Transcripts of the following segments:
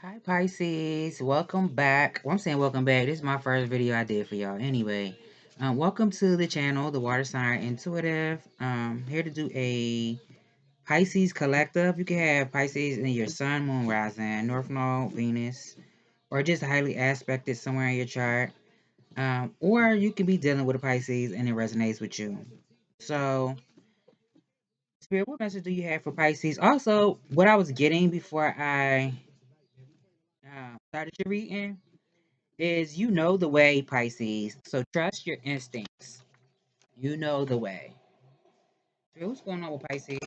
Hi Pisces, welcome back. Well, I'm saying welcome back. This is my first video I did for y'all. Anyway, welcome to the channel, the Water Sign Intuitive. Here to do a Pisces collective. You can have Pisces in your Sun, Moon, Rising, North Node, Venus, or just highly aspected somewhere in your chart. Or you can be dealing with a Pisces and it resonates with you. So, Spirit, what message do you have for Pisces? Also, what I was getting before I started your reading is you know the way, Pisces. So trust your instincts. You know the way. So what's going on with Pisces?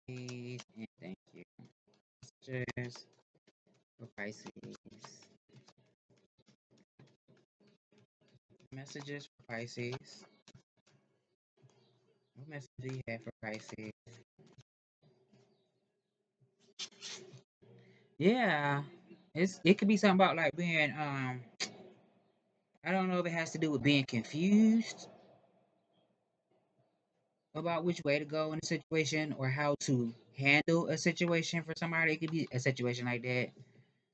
Please and thank you. Messages for Pisces. Messages for Pisces. What message do you have for Pisces? Yeah. It could be something about like being I don't know if it has to do with being confused about which way to go in a situation or how to handle a situation for somebody. It could be a situation like that.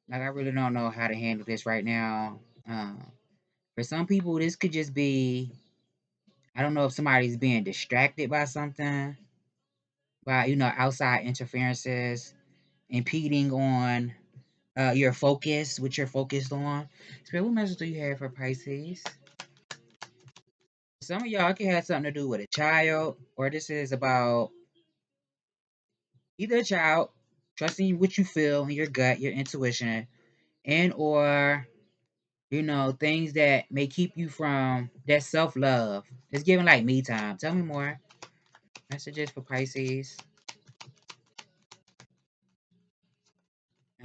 Like, I really don't know how to handle this right now. For some people, this could just be, I don't know if somebody's being distracted by something, by, outside interferences, impeding on your focus, what you're focused on. Spirit, what message do you have for Pisces? Some of y'all can have something to do with a child, or this is about either a child, trusting what you feel in your gut, your intuition, and or things that may keep you from that self-love. It's giving like me time. Tell me more. Messages for Pisces.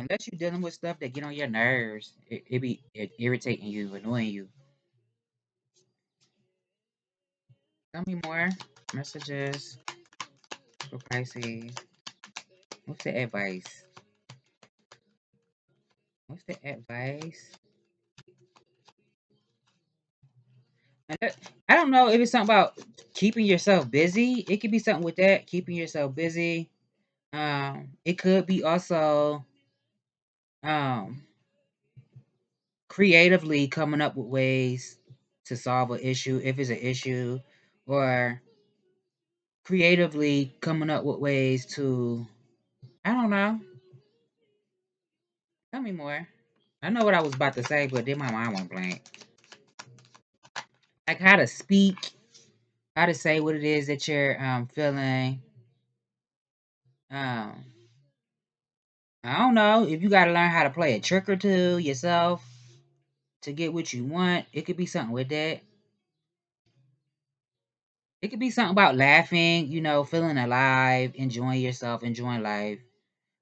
Unless you're dealing with stuff that get on your nerves, it irritating you, annoying you. Tell me more. Messages for Pisces. What's the advice? What's the advice? And I don't know if it's something about keeping yourself busy. It could be something with that, keeping yourself busy. It could be also um creatively coming up with ways to solve an issue if it's an issue, or creatively coming up with ways to, I don't know. Tell me more. I know what I was about to say, but then my mind went blank. Like how to speak, how to say what it is that you're feeling. Um, I don't know if you got to learn how to play a trick or two yourself to get what you want. It could be something with that. It could be something about laughing, feeling alive, enjoying yourself, enjoying life.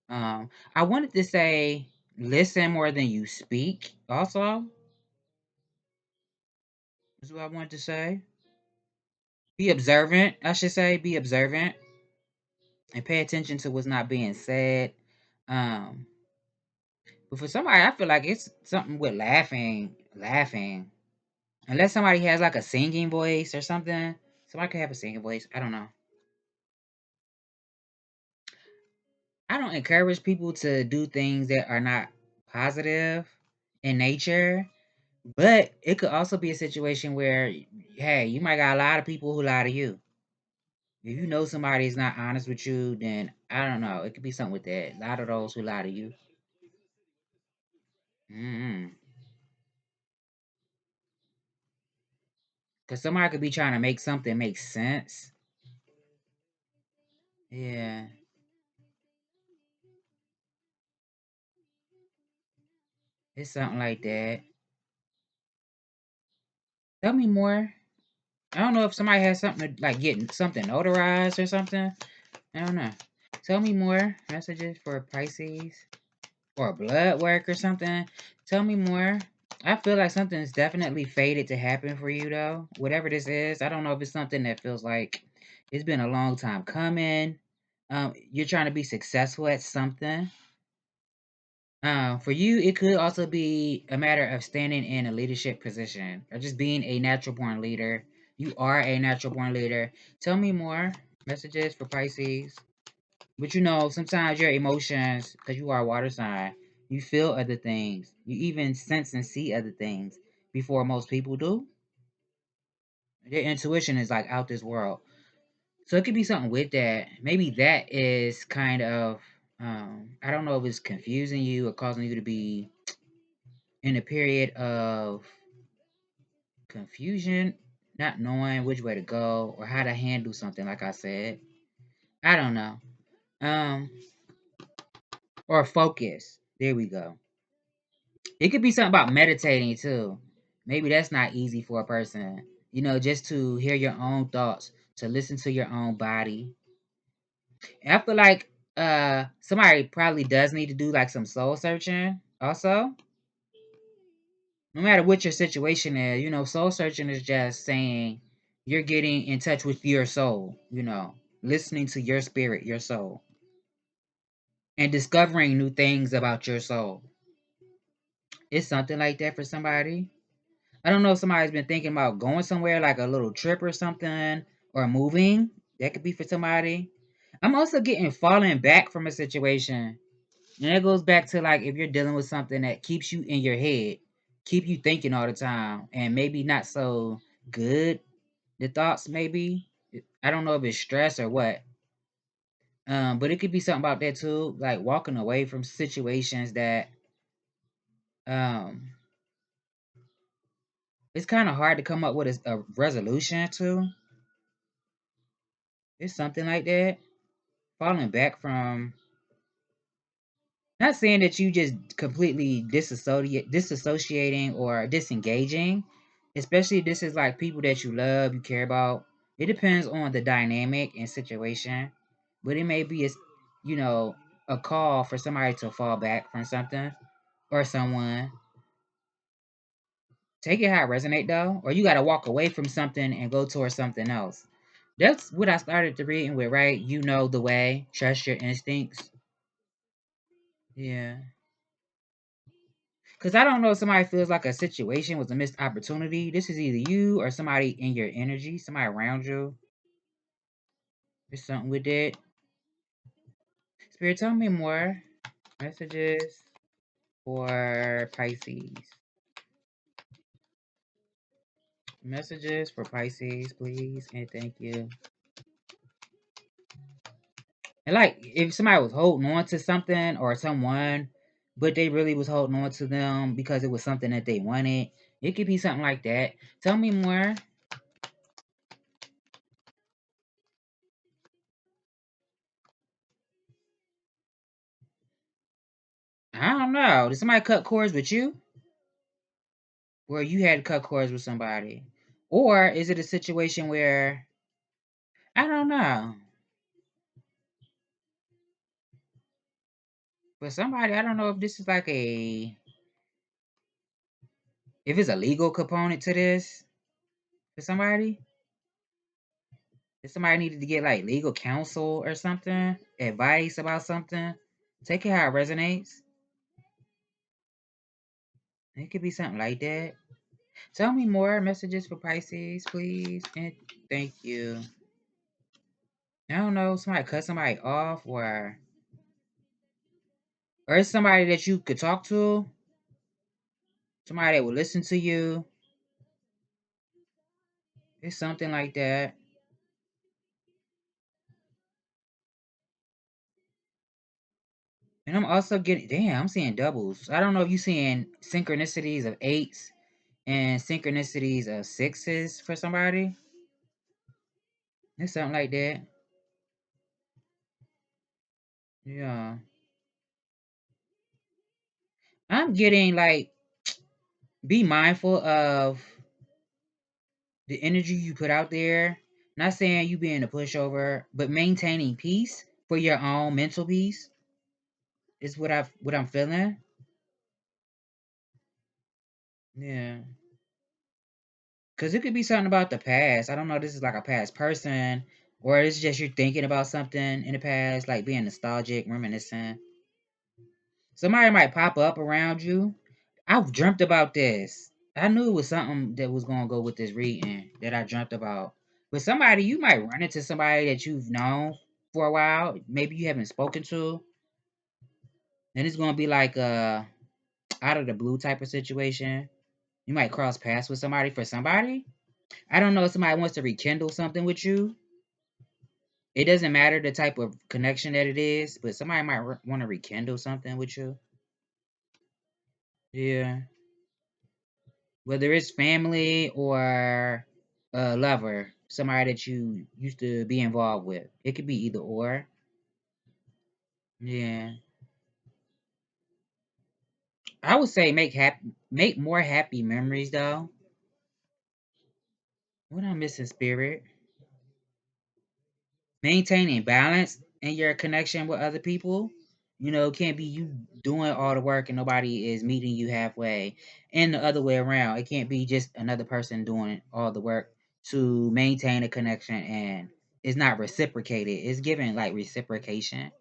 I wanted to say listen more than you speak. Also, is what I wanted to say. Be observant. I should say be observant and pay attention to what's not being said. Um, but for somebody, I feel like it's something with laughing. Unless somebody has like a singing voice or something. Somebody could have a singing voice. I don't know. I don't encourage people to do things that are not positive in nature. But it could also be a situation where, hey, you might got a lot of people who lie to you. If you know somebody is not honest with you, then I don't know. It could be something with that. A lot of those who lie to you. Because somebody could be trying to make something make sense. Yeah. It's something like that. Tell me more. I don't know if somebody has something to, like getting something notarized or something. I don't know. Tell me more. Messages for Pisces. Or blood work or something. Tell me more. I feel like something's definitely fated to happen for you though. Whatever this is, I don't know if it's something that feels like it's been a long time coming. You're trying to be successful at something. For you, it could also be a matter of standing in a leadership position or just being a natural born leader. You are a natural born leader. Tell me more. Messages for Pisces. But you know, sometimes your emotions, because you are a water sign, you feel other things. You even sense and see other things before most people do. Their intuition is like out this world. So it could be something with that. Maybe that is kind of, I don't know if it's confusing you or causing you to be in a period of confusion, not knowing which way to go or how to handle something, like I said. I don't know. Um, or focus. There we go. It could be something about meditating too. Maybe that's not easy for a person. You know, just to hear your own thoughts, to listen to your own body. And I feel like somebody probably does need to do like some soul searching also. No matter what your situation is, you know, soul searching is just saying you're getting in touch with your soul, you know, listening to your spirit, your soul, and discovering new things about your soul. It's something like that for somebody. I don't know if somebody's been thinking about going somewhere like a little trip or something or moving. That could be for somebody. I'm also getting falling back from a situation. And it goes back to like if you're dealing with something that keeps you in your head, keep you thinking all the time, and maybe not so good. The thoughts maybe. I don't know if it's stress or what. But it could be something about that too, like walking away from situations that um it's kind of hard to come up with a resolution to. It's something like that. Falling back from, not saying that you just completely disassociating or disengaging, especially if this is like people that you love, you care about. It depends on the dynamic and situation, but it may be you know, a call for somebody to fall back from something or someone. Take it how it resonate though, or you got to walk away from something and go towards something else. That's what I started to reading with, right? You know the way, trust your instincts. Yeah. Because I don't know if somebody feels like a situation was a missed opportunity. This is either you or somebody in your energy, somebody around you. There's something with it. Spirit, tell me more. Messages for Pisces. Messages for Pisces, please. And thank you. And like, if somebody was holding on to something or someone, but they really was holding on to them because it was something that they wanted, it could be something like that. Tell me more. I don't know. Did somebody cut cords with you? Where you had to cut cords with somebody? Or is it a situation where, I don't know. For somebody, I don't know if this is like if it's a legal component to this for somebody. If somebody needed to get like legal counsel or something, advice about something, take it how it resonates. It could be something like that. Tell me more. Messages for Pisces, please. And thank you. I don't know. Somebody cut somebody off, or it's somebody that you could talk to, somebody that will listen to you. It's something like that. And I'm also getting, damn, I'm seeing doubles. I don't know if you're seeing synchronicities of eights and synchronicities of sixes for somebody. It's something like that. Yeah. I'm getting like, be mindful of the energy you put out there. Not saying you being a pushover, but maintaining peace for your own mental peace is what I'm feeling. Yeah. Cause it could be something about the past. I don't know. This is like a past person, or it's just you're thinking about something in the past, like being nostalgic, reminiscent. Somebody might pop up around you. I've dreamt about this. I knew it was something that was gonna go with this reading that I dreamt about. But somebody, you might run into somebody that you've known for a while, maybe you haven't spoken to, then it's gonna be like out of the blue type of situation. You might cross paths with somebody for somebody. I don't know if somebody wants to rekindle something with you. It doesn't matter the type of connection that it is, but somebody might want to rekindle something with you. Yeah. Whether it's family or a lover, somebody that you used to be involved with. It could be either or. Yeah. I would say make more happy memories though. What I'm missing, spirit. Maintaining balance in your connection with other people. You know, it can't be you doing all the work and nobody is meeting you halfway. And the other way around. It can't be just another person doing all the work to maintain a connection and it's not reciprocated. It's given like reciprocation.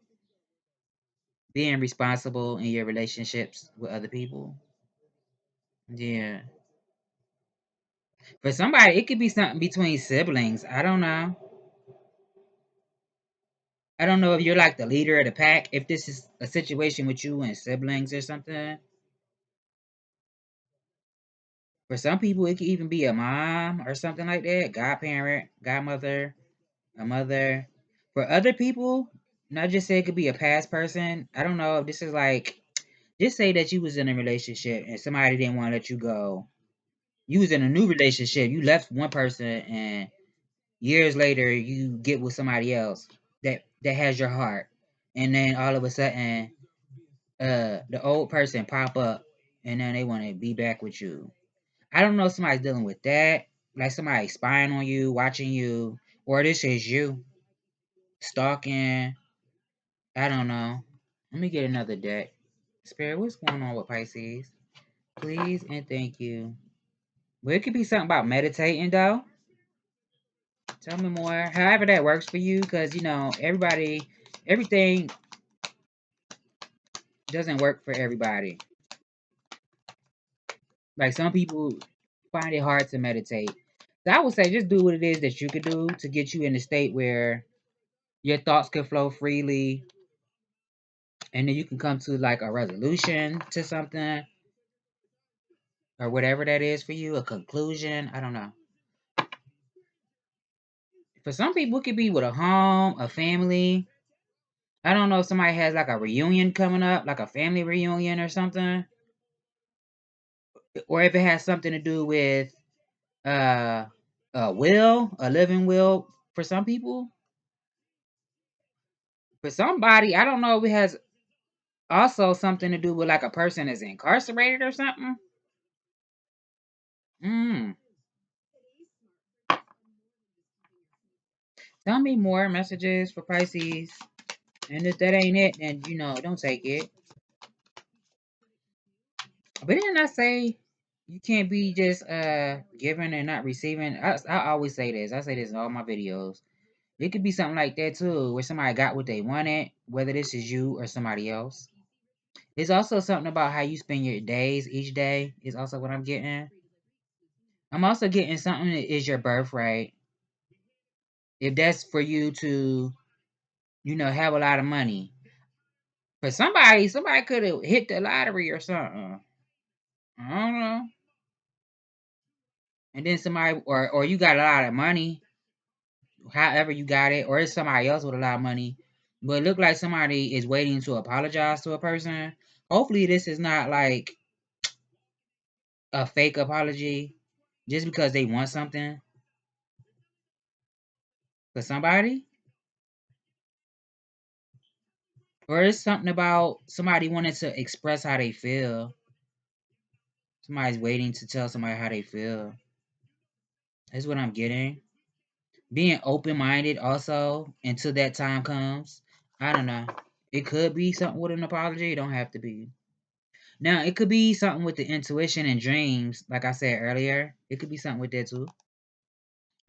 Being responsible in your relationships with other people. Yeah. For somebody, it could be something between siblings. I don't know. I don't know if you're like the leader of the pack. If this is a situation with you and siblings or something. For some people, it could even be a mom or something like that. Godparent, godmother, a mother. For other people, not just say it could be a past person. I don't know if this is like, just say that you was in a relationship and somebody didn't want to let you go. You was in a new relationship. You left one person and years later you get with somebody else that has your heart. And then all of a sudden the old person pop up and then they want to be back with you. I don't know if somebody's dealing with that, like somebody spying on you, watching you, or this is you stalking. I don't know. Let me get another deck. Spirit, what's going on with Pisces? Please and thank you. Well, it could be something about meditating though. Tell me more. However that works for you, because you know everything doesn't work for everybody. Like some people find it hard to meditate. So I would say just do what it is that you could do to get you in a state where your thoughts can flow freely and then you can come to like a resolution to something or whatever that is for you, a conclusion. I don't know. For some people, it could be with a home, a family. I don't know if somebody has like a reunion coming up, like a family reunion or something, or if it has something to do with uh, a will, a living will for some people. For somebody, I don't know if it has also something to do with like a person is incarcerated or something. Mm. Tell me more messages for Pisces. And if that ain't it, then you know, don't take it. But then I say you can't be just giving and not receiving. I always say this. I say this in all my videos. It could be something like that too, where somebody got what they wanted, whether this is you or somebody else. It's also something about how you spend your days each day is also what I'm getting. I'm also getting something that is your birthright. If that's for you to, you know, have a lot of money. For somebody could have hit the lottery or something. I don't know. And then somebody, or you got a lot of money, however you got it, or it's somebody else with a lot of money, but it look like somebody is waiting to apologize to a person. Hopefully, this is not like a fake apology, just because they want something for somebody, or it's something about somebody wanting to express how they feel. Somebody's waiting to tell somebody how they feel. That's what I'm getting. Being open minded also until that time comes. I don't know. It could be something with an apology. It don't have to be. Now it could be something with the intuition and dreams, like I said earlier. It could be something with that too.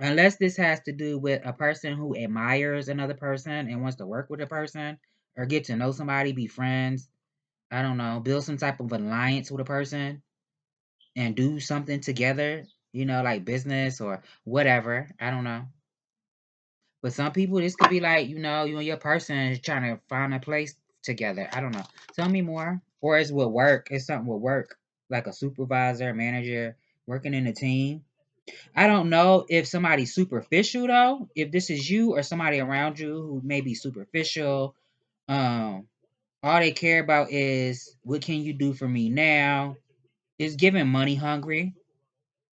Unless this has to do with a person who admires another person and wants to work with a person or get to know somebody, be friends. I don't know, build some type of alliance with a person and do something together, you know, like business or whatever. I don't know. But some people, this could be like, you know, you and your person is trying to find a place together. I don't know. Tell me more. Or it's with work. It's something with work, like a supervisor, manager, working in a team. I don't know if somebody's superficial though. If this is you or somebody around you who may be superficial, um, all they care about is what can you do for me now? Is giving money hungry.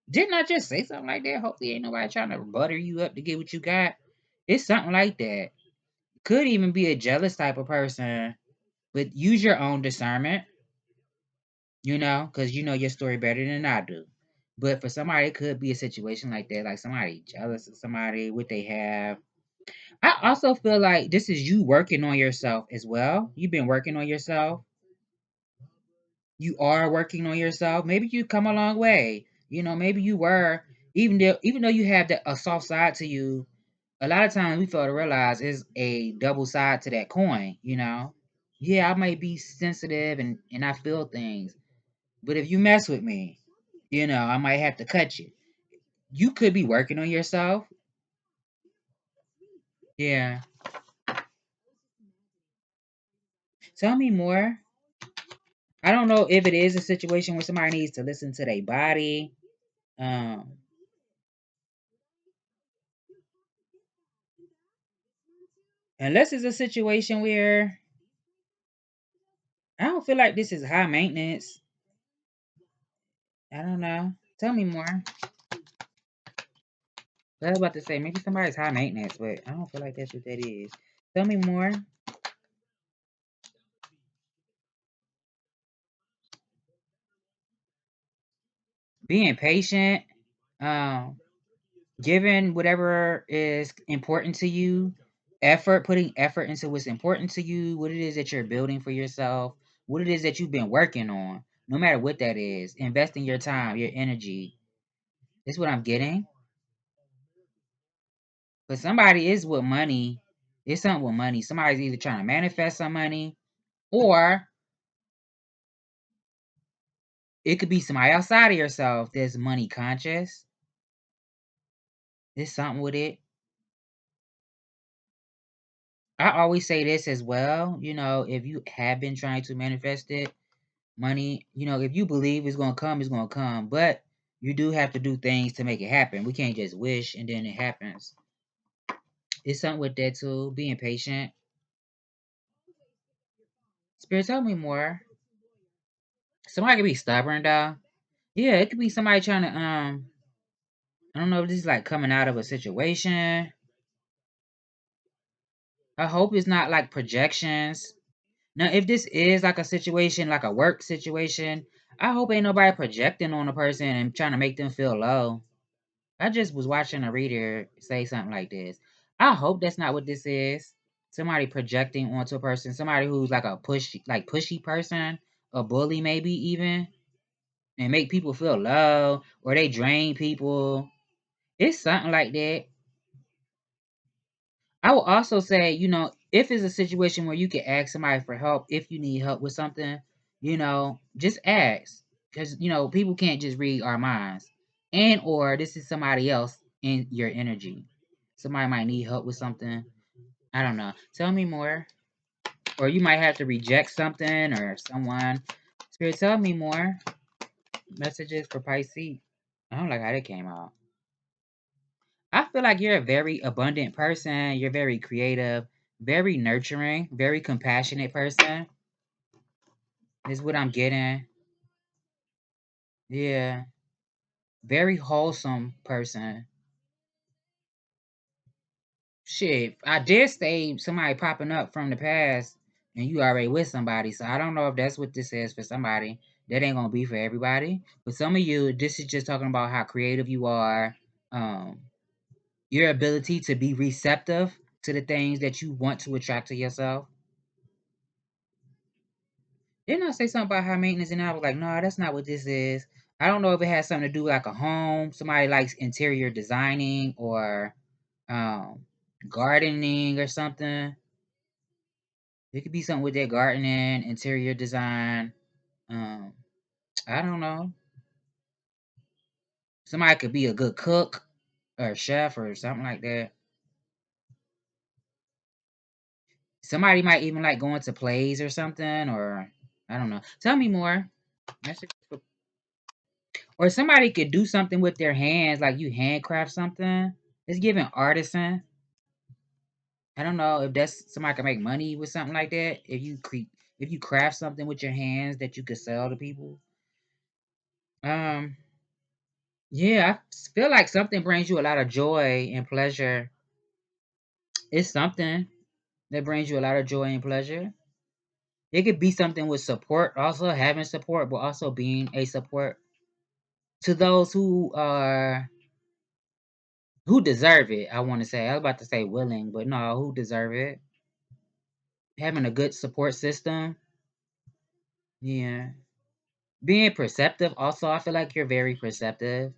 Didn't I just say something like that? Hopefully, ain't nobody trying to butter you up to get what you got. It's something like that. Could even be a jealous type of person, but use your own discernment, you know, because you know your story better than I do. But for somebody, it could be a situation like that, like somebody jealous of somebody, what they have. I also feel like this is you working on yourself as well. You've been working on yourself. You are working on yourself. Maybe you come a long way. You know, maybe you were, even though you have a soft side to you, a lot of times we fail to realize is a double side to that coin, you know. Yeah, I might be sensitive and I feel things, but if you mess with me, you know, I might have to cut you. You could be working on yourself. Yeah. Tell me more. I don't know if it is a situation where somebody needs to listen to their body. Um, Unless it's a situation where I don't feel like this is high maintenance. I don't know. Tell me more. I was about to say maybe somebody's high maintenance, but I don't feel like that's what that is. Tell me more. Being patient, um, giving whatever is important to you, effort, putting effort into what's important to you, what it is that you're building for yourself, what it is that you've been working on, no matter what that is, investing your time, your energy. That's what I'm getting. But somebody is with money. It's something with money. Somebody's either trying to manifest some money or it could be somebody outside of yourself that's money conscious. There's something with it. I always say this as well. You know, if you have been trying to manifest it, money, you know, if you believe it's going to come, it's going to come. But you do have to do things to make it happen. We can't just wish and then it happens. It's something with that too. Being patient. Spirit, tell me more. Somebody could be stubborn, though. Yeah, it could be somebody trying to, I don't know if this is like coming out of a situation. I hope it's not like projections. Now, if this is like a situation, like a work situation, I hope ain't nobody projecting on a person and trying to make them feel low. I just was watching a reader say something like this. I hope that's not what this is. Somebody projecting onto a person, somebody who's like a pushy person, a bully maybe even, and make people feel low or they drain people. It's something like that. I will also say, you know, if it's a situation where you can ask somebody for help, if you need help with something, you know, just ask. Because, you know, people can't just read our minds. And or this is somebody else in your energy. Somebody might need help with something. I don't know. Tell me more. Or you might have to reject something or someone. Spirit, tell me more. Messages for Pisces. I don't like how that came out. I feel like you're a very abundant person. You're very creative, very nurturing, very compassionate person. Is what I'm getting. Yeah. Very wholesome person. Shit, I did say somebody popping up from the past and you already with somebody. So I don't know if that's what this is for somebody. That ain't gonna be for everybody. But some of you, this is just talking about how creative you are. Um, your ability to be receptive to the things that you want to attract to yourself. Didn't I say something about high maintenance? And I was like, no, that's not what this is. I don't know if it has something to do with like a home. Somebody likes interior designing or um, gardening or something. It could be something with that gardening, interior design. Um, I don't know. Somebody could be a good cook or chef or something like that. Somebody might even like going to plays or something, or I don't know. Tell me more. Or somebody could do something with their hands, like you handcraft something. It's giving artisan. I don't know if that's somebody can make money with something like that. If you craft something with your hands that you could sell to people. Um, yeah, I feel like something brings you a lot of joy and pleasure. It's something that brings you a lot of joy and pleasure. It could be something with support, also having support, but also being a support to those who deserve it. I want to say. I was about to say willing, but no, who deserve it. Having a good support system. Yeah. Being perceptive. Also, I feel like you're very perceptive.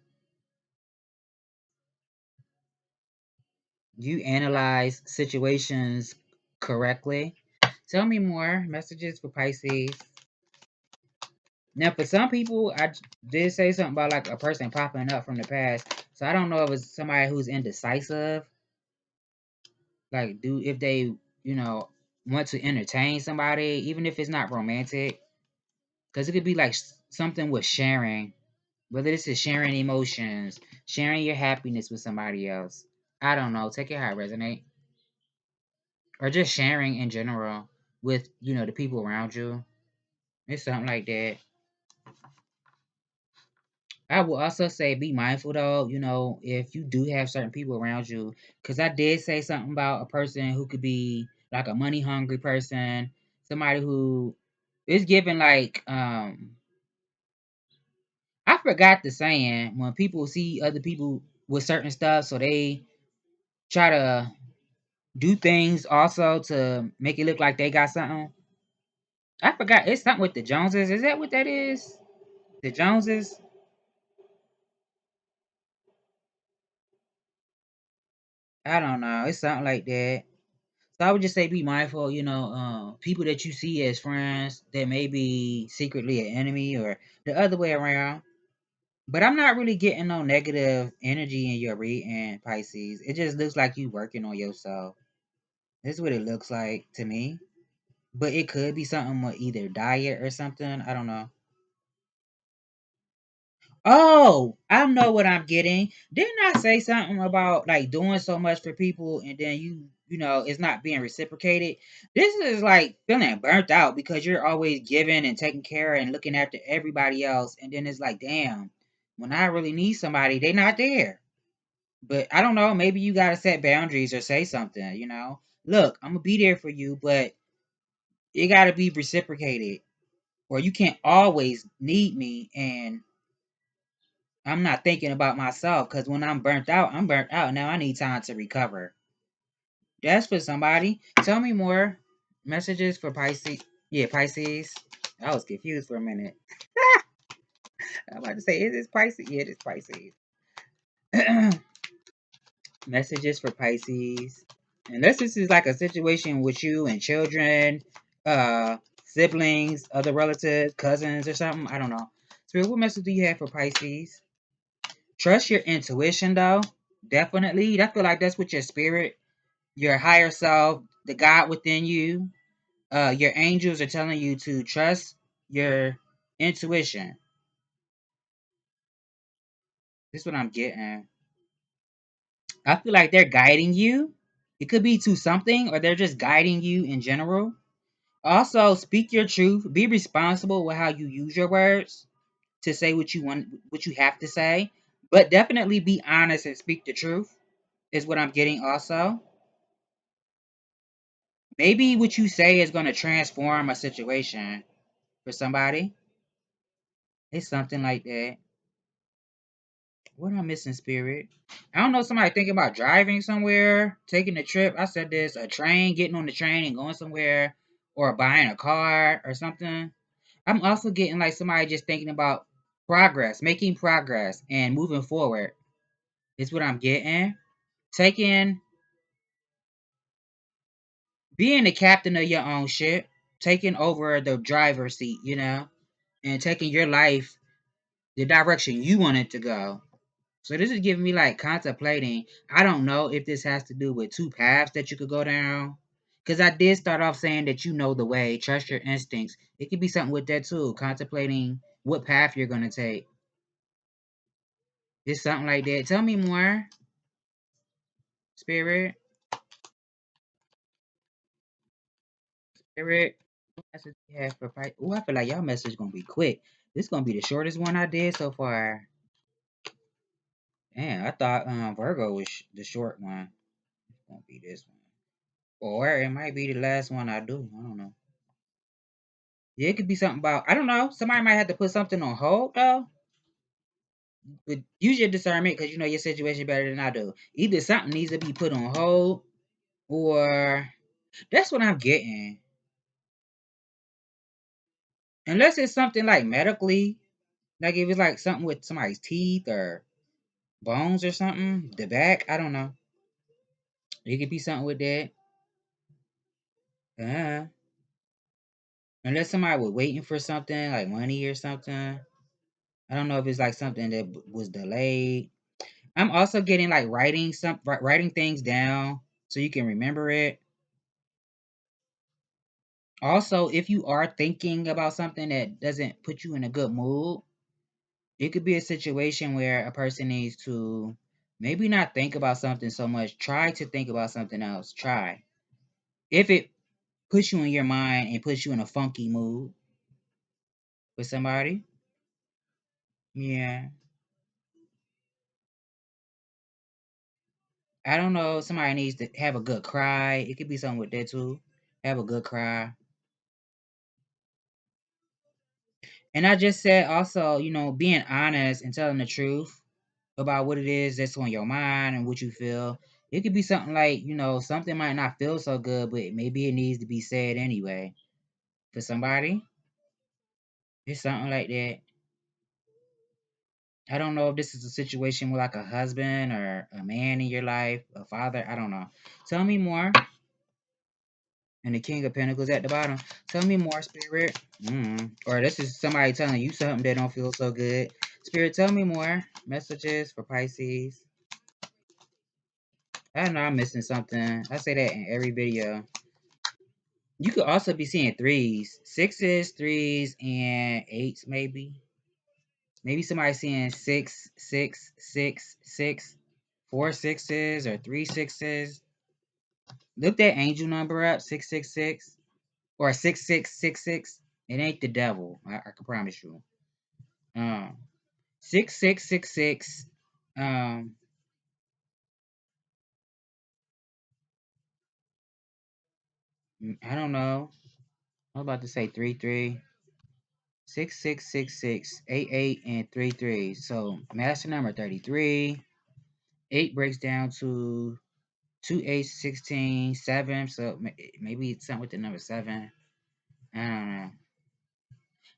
You analyze situations correctly. Tell me more. Messages for Pisces. Now, for some people, did say something about like a person popping up from the past. So I don't know if it's somebody who's indecisive. Like, if they, want to entertain somebody, even if it's not romantic. Because it could be like something with sharing. Whether this is sharing emotions, sharing your happiness with somebody else. I don't know. Take it how it resonate. Or just sharing in general with, the people around you. It's something like that. I will also say be mindful though, if you do have certain people around you. Because I did say something about a person who could be like a money hungry person. Somebody who is giving like, I forgot the saying when people see other people with certain stuff, so they try to do things also to make it look like they got something. I forgot. It's something with the Joneses. Is that what that is? The Joneses? I don't know. It's something like that. So I would just say be mindful, people that you see as friends that may be secretly an enemy or the other way around. But I'm not really getting no negative energy in your reading, Pisces. It just looks like you working on yourself. This is what it looks like to me. But it could be something with either diet or something. I don't know. Oh, I know what I'm getting. Didn't I say something about like doing so much for people and then it's not being reciprocated? This is like feeling burnt out because you're always giving and taking care and looking after everybody else. And then it's like, damn, when I really need somebody, they're not there. But I don't know. Maybe you got to set boundaries or say something. Look, I'm going to be there for you, but it got to be reciprocated. Or you can't always need me and I'm not thinking about myself because when I'm burnt out, I'm burnt out. Now I need time to recover. That's for somebody. Tell me more. Messages for Pisces. Yeah, Pisces. I was confused for a minute. I'm about to say, is this Pisces? Yeah, it is Pisces. Messages for Pisces. Unless this is like a situation with you and children, uh, siblings, other relatives, cousins, or something. I don't know. Spirit, what message do you have for Pisces? Trust your intuition though. Definitely. I feel like that's what your spirit, your higher self, the God within you, your angels are telling you to trust your intuition. This is what I'm getting. I feel like they're guiding you. It could be to something or they're just guiding you in general. Also, speak your truth. Be responsible with how you use your words to say what you want, what you have to say. But definitely be honest and speak the truth, is what I'm getting also. Maybe what you say is going to transform a situation for somebody. It's something like that. What am I missing, Spirit? I don't know. Somebody thinking about driving somewhere, taking a trip. I said this: a train, getting on the train and going somewhere, or buying a car or something. I'm also getting like somebody just thinking about progress, making progress, and moving forward. Is what I'm getting. Taking, being the captain of your own ship, taking over the driver's seat, and taking your life the direction you want it to go. So this is giving me like contemplating. I don't know if this has to do with two paths that you could go down. Because I did start off saying that you know the way, trust your instincts. It could be something with that too, contemplating what path you're going to take. It's something like that. Tell me more, Spirit. Spirit. What message you have for Pisces? Oh, I feel like y'all message going to be quick. This going to be the shortest one I did so far. Man, I thought Virgo was the short one. It's going to be this one. Or it might be the last one I do. I don't know. Yeah, it could be something about, I don't know. Somebody might have to put something on hold, though. But use your discernment because you know your situation better than I do. Either something needs to be put on hold, or that's what I'm getting. Unless it's something like medically, like if it's like something with somebody's teeth or bones or something, the back, I don't know. It could be something with that. Uh, unless somebody was waiting for something like money or something. I don't know if it's like something that was delayed. I'm also getting like writing things down so you can remember it. Also, if you are thinking about something that doesn't put you in a good mood, it could be a situation where a person needs to maybe not think about something so much. Try to think about something else. Try. If it puts you in your mind and puts you in a funky mood with somebody, yeah. I don't know. Somebody needs to have a good cry. It could be something with that too. Have a good cry. And I just said also, being honest and telling the truth about what it is that's on your mind and what you feel. It could be something like, something might not feel so good, but maybe it needs to be said anyway. For somebody, it's something like that. I don't know if this is a situation with like a husband or a man in your life, a father. I don't know. Tell me more. And the King of Pentacles at the bottom. Tell me more, Spirit. Or this is somebody telling you something that don't feel so good. Spirit, tell me more. Messages for Pisces. I know I'm missing something. I say that in every video. You could also be seeing threes, sixes, threes, and eights, maybe. Maybe somebody seeing 6, 6, 6, 6, 4 6s or 3 6s. Look that angel number up, 666 or 6666. It ain't the devil. I can promise you. 6666. Um, I don't know. I'm about to say 33. 6666, 88, and 33. So master number 33. 8 breaks down to 2, 8, 16, 7. So maybe it's something with the number 7. I don't know.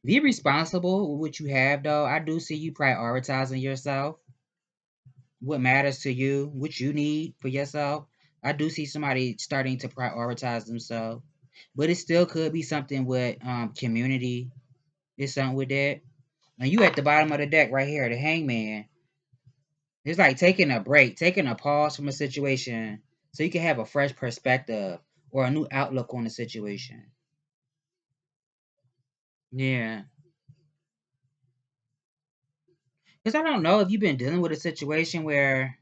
Be responsible with what you have, though. I do see you prioritizing yourself, what matters to you, what you need for yourself. I do see somebody starting to prioritize themselves, but it still could be something with community. It's something with that. And you at the bottom of the deck right here, the hangman. It's like taking a break, taking a pause from a situation so you can have a fresh perspective or a new outlook on the situation. Yeah. Because I don't know if you've been dealing with a situation where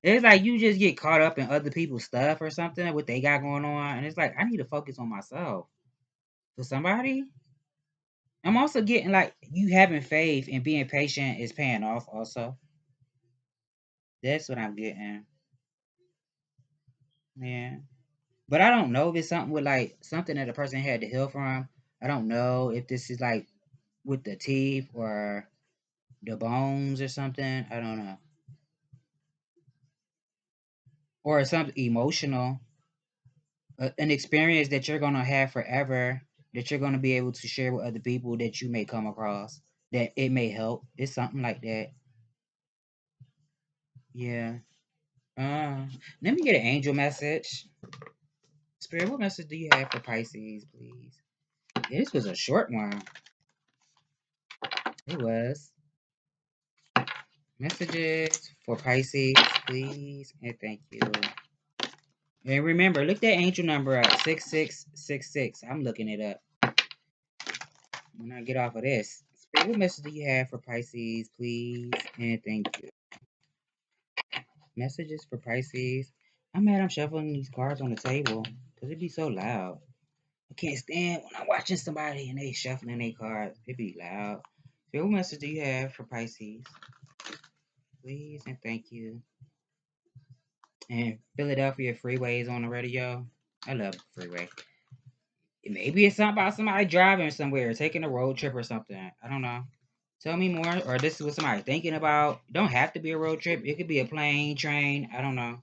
it's like you just get caught up in other people's stuff or something, what they got going on. And it's like, I need to focus on myself. For somebody, I'm also getting like you having faith and being patient is paying off also. That's what I'm getting. Yeah. But I don't know if it's something with like something that a person had to heal from. I don't know if this is like with the teeth or the bones or something. I don't know. Or something emotional, an experience that you're going to have forever, that you're going to be able to share with other people that you may come across, that it may help. It's something like that. Yeah. Let me get an angel message. Spirit, what message do you have for Pisces, please? Yeah, this was a short one. It was. Messages for Pisces, please, and thank you. And remember, look that angel number up, 6666. I'm looking it up when I get off of this. Spirit, what message do you have for Pisces, please? And thank you. Messages for Pisces. I'm mad I'm shuffling these cards on the table because it be so loud. I can't stand when I'm watching somebody and they shuffling their cards. It be loud. So what message do you have for Pisces? Please and thank you. And Philadelphia freeways on the radio. I love the freeway. Maybe it's something about somebody driving somewhere, taking a road trip or something. I don't know. Tell me more. Or this is what somebody thinking about. It don't have to be a road trip. It could be a plane, train. I don't know.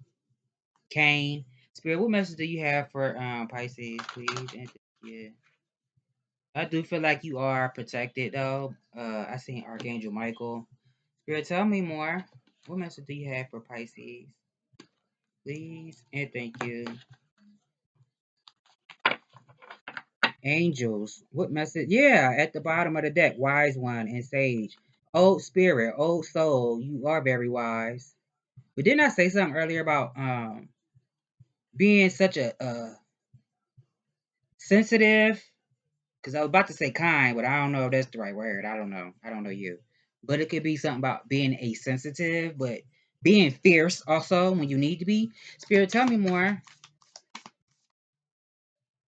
Cane. Spirit, what message do you have for Pisces, please? And yeah. I do feel like you are protected though. I seen Archangel Michael. Spirit, tell me more. What message do you have for Pisces? Please and thank you. Angels. What message? Yeah, at the bottom of the deck, wise one and sage. Old spirit, old soul, you are very wise. But didn't I say something earlier about being such a sensitive? Because I was about to say kind, but I don't know if that's the right word. I don't know. I don't know you. But it could be something about being a sensitive, but being fierce also when you need to be. Spirit, tell me more.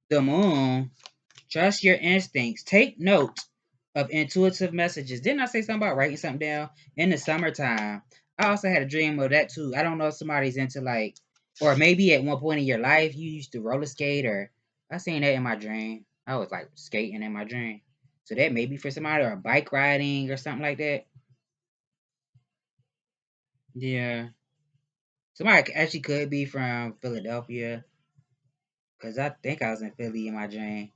The moon. Trust your instincts. Take note of intuitive messages. Didn't I say something about writing something down in the summertime? I also had a dream of that too. I don't know if somebody's into like, or maybe at one point in your life you used to roller skate, or I seen that in my dream. I was like skating in my dream. So that may be for somebody, or bike riding or something like that. Yeah. Somebody actually could be from Philadelphia because I think I was in Philly in my dream.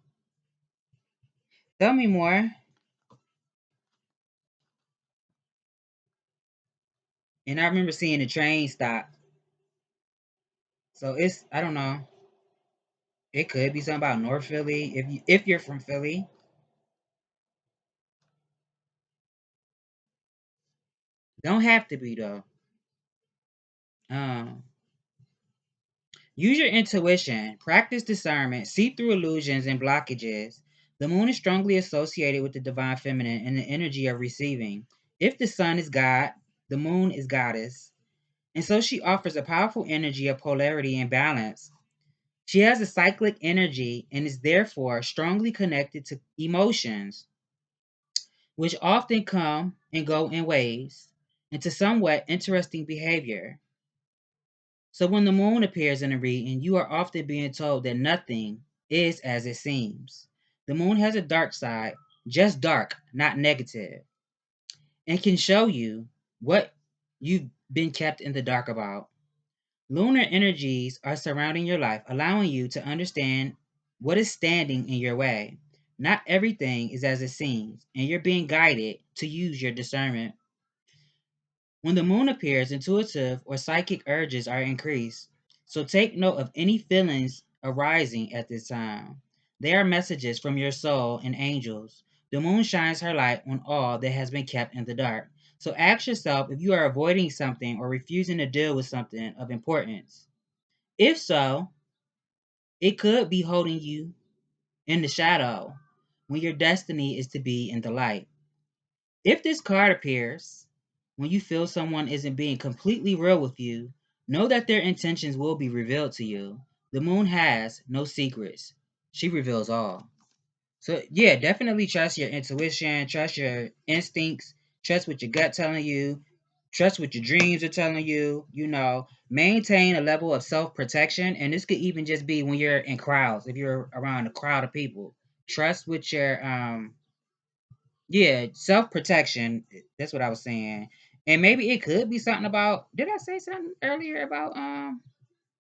Tell me more. And I remember seeing the train stop. So it's, I don't know. It could be something about North Philly if you're from Philly. Don't have to be though. Um, Use your intuition, practice discernment, see through illusions and blockages. The moon is strongly associated with the divine feminine and the energy of receiving. If the sun is God, the moon is goddess, and so she offers a powerful energy of polarity and balance. She has a cyclic energy and is therefore strongly connected to emotions, which often come and go in waves, and to somewhat interesting behavior. So when the moon appears in a reading, you are often being told that nothing is as it seems. The moon has a dark side, just dark, not negative, and can show you what you've been kept in the dark about. Lunar energies are surrounding your life, allowing you to understand what is standing in your way. Not everything is as it seems, and you're being guided to use your discernment. When the moon appears, intuitive or psychic urges are increased. So take note of any feelings arising at this time. They are messages from your soul and angels. The moon shines her light on all that has been kept in the dark. So ask yourself if you are avoiding something or refusing to deal with something of importance. If so, it could be holding you in the shadow when your destiny is to be in the light. If this card appears when you feel someone isn't being completely real with you, know that their intentions will be revealed to you. The moon has no secrets, she reveals all. So, yeah, definitely trust your intuition, trust your instincts, trust what your gut telling you, trust what your dreams are telling you. Maintain a level of self protection. And this could even just be when you're in crowds, if you're around a crowd of people. Trust with your yeah, self protection. That's what I was saying. And maybe it could be something about, did I say something earlier about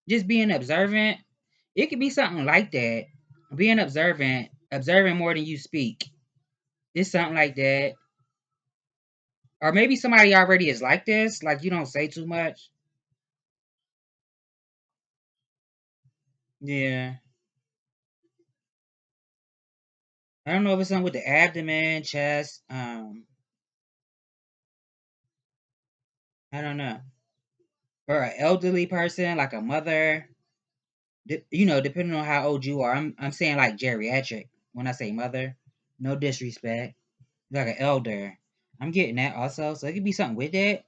just being observant? It could be something like that. Being observant, observing more than you speak. It's something like that. Or maybe somebody already is like this, like you don't say too much. Yeah. I don't know if it's something with the abdomen, chest, I don't know. Or an elderly person, like a mother. You know, depending on how old you are. I'm saying like geriatric when I say mother. No disrespect. Like an elder. I'm getting that also. So it could be something with that.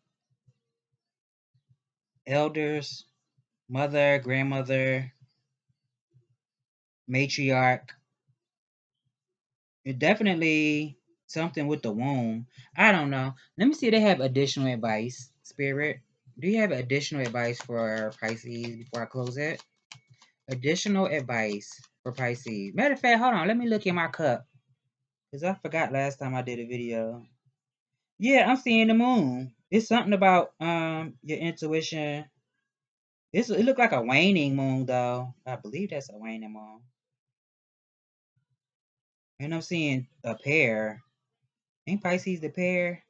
Elders, mother, grandmother, matriarch. It definitely something with the womb. I don't know. Let me see if they have additional advice, Spirit. Do you have additional advice for Pisces before I close it? Additional advice for Pisces. Matter of fact, hold on. Let me look in my cup. Because I forgot last time I did a video. Yeah, I'm seeing the moon. It's something about your intuition. It looked like a waning moon though. I believe that's a waning moon. And I'm seeing a pair. Ain't Pisces the pair?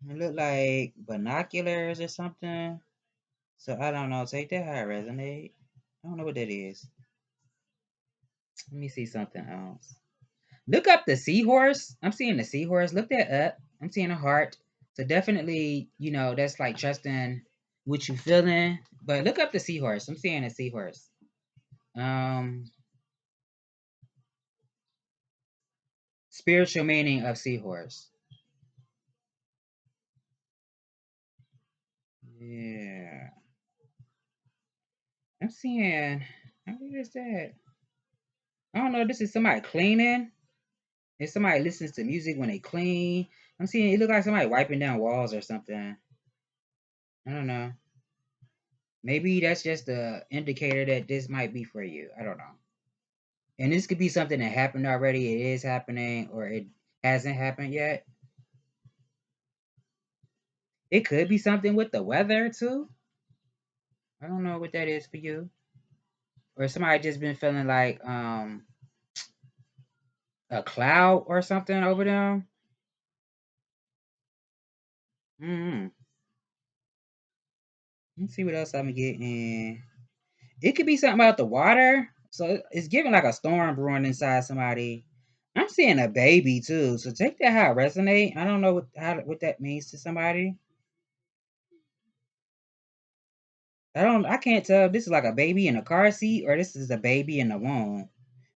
It look like binoculars or something. So I don't know. Take that how it resonate. I don't know what that is. Let me see something else. Look up the seahorse. I'm seeing the seahorse. Look that up. I'm seeing a heart. So definitely, you know, that's like trusting what you feeling. But look up the seahorse. I'm seeing a seahorse. Um, Spiritual meaning of seahorse. Yeah. I'm seeing. What is that? I don't know. This is somebody cleaning. If somebody listens to music when they clean. I'm seeing it look like somebody wiping down walls or something. I don't know. Maybe that's just the indicator that this might be for you. I don't know. And this could be something that happened already. It is happening, or it hasn't happened yet. It could be something with the weather too. I don't know what that is for you. Or somebody just been feeling like a cloud or something over them. Mm-hmm. Let's see what else I'm getting. It could be something about the water. So it's giving like a storm brewing inside somebody. I'm seeing a baby too. So take that how it resonate. I don't know what that means to somebody. I can't tell if this is like a baby in a car seat or this is a baby in the womb.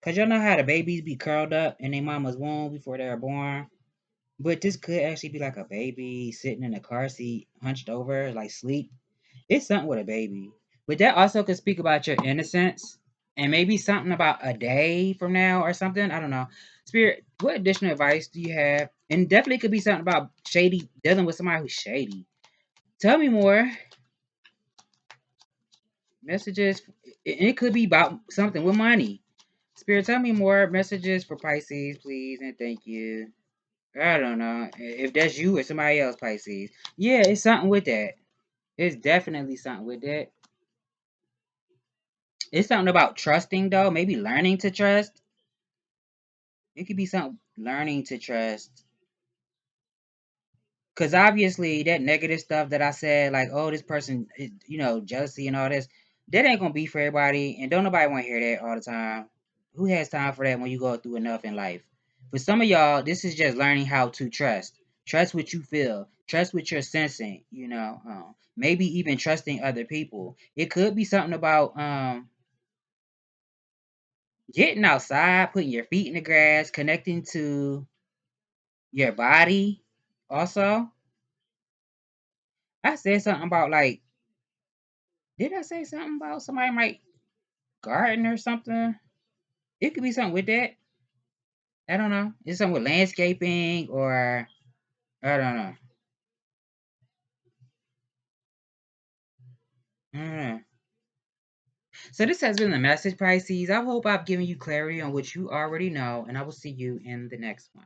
Cause y'all know how the babies be curled up in their mama's womb before they're born. But this could actually be like a baby sitting in a car seat, hunched over, like sleep. It's something with a baby. But that also could speak about your innocence and maybe something about a day from now or something. I don't know. Spirit, what additional advice do you have? And definitely could be something about shady, dealing with somebody who's shady. Tell me more. Messages. It could be about something with money. Spirit, tell me more messages for Pisces, please, and thank you. I don't know if that's you or somebody else, Pisces. Yeah, it's something with that. It's definitely something with that. It's something about trusting though, maybe learning to trust. It could be something learning to trust. Cause obviously that negative stuff that I said, like, oh, this person, you know, jealousy and all this, that ain't gonna be for everybody, and don't nobody want to hear that all the time. Who has time for that when you go through enough in life? For some of y'all, this is just learning how to trust. Trust what you feel. Trust what you're sensing. You know, maybe even trusting other people. It could be something about getting outside, putting your feet in the grass, connecting to your body. Also, I said something about like, did I say something about somebody might garden or something? It could be something with that. I don't know. It's something with landscaping or I don't know. I don't know. So this has been the message, Pisces. I hope I've given you clarity on what you already know, and I will see you in the next one.